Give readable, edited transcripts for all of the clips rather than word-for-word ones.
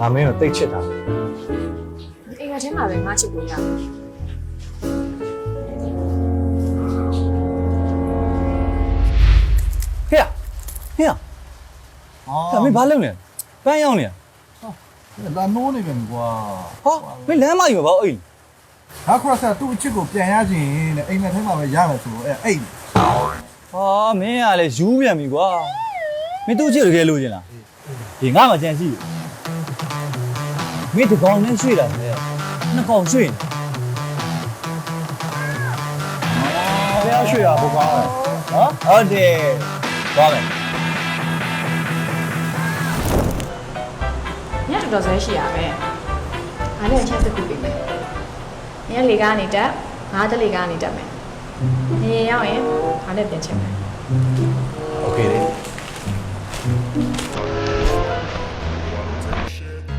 ငါမင်းကိုတိတ်ချစ်တာ အိမ်ကထဲမှာပဲငါချစ်လို့ရ ဟေ့မင်းဘာလုပ်နေလဲပန်းရောက်နေ လာနိုးနေပြန်ကွာ ဟောမင်းလမ်းမယူပါဦးအိမ် ဟာခရဆာသူ့အချစ်ကိုပြန်ရခြင်းနဲ့အိမ်မက်ထဲမှာပဲရမယ်ဆိုလို့အဲ့ ဟာမင်းကလည်းယူပြန်ပြီကွာမင်းသူ့ချစ်တကယ်လို့ချင်းလားဒီငါမှကြံရှိမင်းဒီကောင်နဲ့ရွှေ့တာလေနှစ်ကောင်ရွှေ့နေ ဘယ်ရွှေရဘုကောင်းလဲ နော်ဟုတ်တယ်သွားမယ် ညတော်တော်ဆွဲရှိရပဲငါလည်းအချက်တစ်ခုပြမယ်ညလေကားနေတက်ငါတလေကားနေတက်မယ်နေရောက်ရင်ငါလည်းပြင်ချင်မယ် โอเคလေ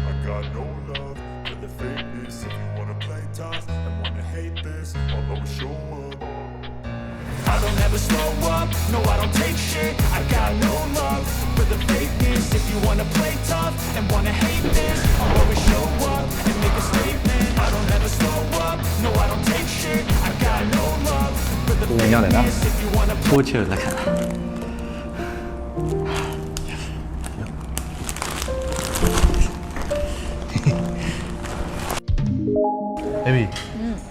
I got no love for the fakeness. If you wanna play tough and wanna hate this, I'll always show up. I don't ever slow up, no I don't take shit. I got no love for the fakeness. If you wanna play tough and wanna hate this, I'll always show up and make a statement. I don't ever slow up, no I don't take shit. I got no love for the fakeness. If you wanna play ကိုချစ်လက်ခံ ဘေဘီ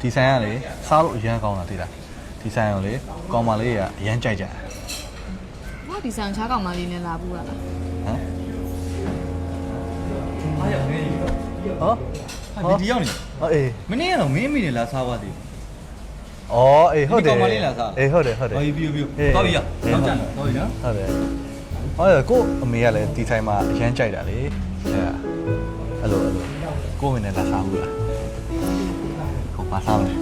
ဒီဆိုင်ကလေစားလို့အရန်ကောင်းတာသိလားဒီဆိုင်ရောလေကောင်းမလေးကအရန်ကြိုက်ကြတယ် ။ဘာဒီဆောင်ချားကောင်မလေးနဲ့လာဘူးလား ဟမ် အားရမင်းကြီးတော့ ဟော ဟာဒီရောက်နေ ဟောအေး မင်းကတော့မင်းမိနေလားစားပါသေး ဩအေးဟုတ်တယ် ဒီကောင်မလေးလားစား အေးဟုတ်တယ်ဟုတ်တယ် ဟောပြီးတော့ပြီရတော့ကြတော့ပြီနော် ဟုတ်တယ်ဟောကိုအမေကလည်းဒီဆိုင်မှာအရန်ကြိုက်တာလေအဲ့လိုကိုမင်းနဲ့လာစားဘူးလားကိုပါစားမယ်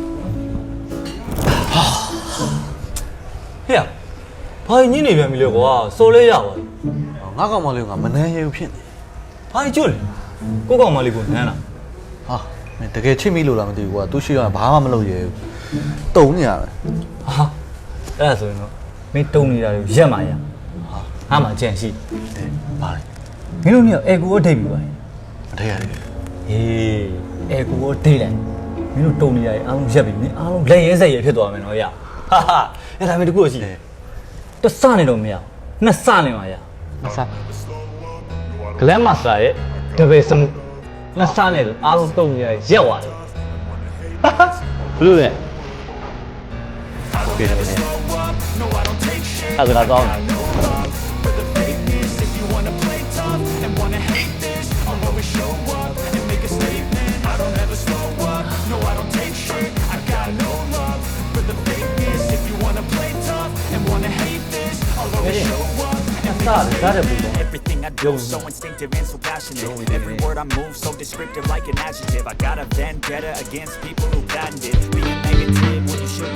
ဟေ့ဘာညင်းနေပြန်ပြီလေကွာစိုးလဲရပါဘူး ငါကောင်မလေးကမနှမ်းရဘူးဖြစ်နေ ဘာကျွတ်လဲကိုကောင်မလေးကိုနမ်းလား ဟာမင်းတကယ်ချစ်မိလို့လားမသိဘူးကွာသူရှိရဘာမှမလုပ်ရဘူးတုံနေရပဲ ဟာအဲ့ဒါဆိုရင်တော့မင်းတုံနေတာတွေရက်မှာရဟာမှကြံရှိ ဘာလဲ မင်းတို့เนี่ยအေကူကိုဒိတ်ပြီပါ မထဲရတယ် ဟေးအေကူကိုဒိတ်လိုက်မင်းတို့တုံနေရရင်အားလုံးရက်ပြီမင်းအားလုံးလက်ရဲဆက်ရဲဖြစ်သွားမယ်နော်ရဟာဟာအဲ့ဒါမင်းတကူရှိတယ်တစနေတော့မရနှစ်စနေမှာရနှစ်စဂလမ်မာစာရဲ့တပည့်စမှုနှစ်စနေတော့အားလုံးတုံနေရရက်သွားတယ်ဘလို့လဲပြေတယ်အဲ့ဒါကတော့ If you wanna play tough and wanna hate this, I'll always show up and make a statement. I don't ever slow up, no I don't take shit. I got no love for the fakeness. If you wanna play tough and wanna hate this, I'll always show up and make a statement. Everything I do so instinctive and so passionate. Every word I move so descriptive like an adjective. I got a vendetta against people who patented being negative when you should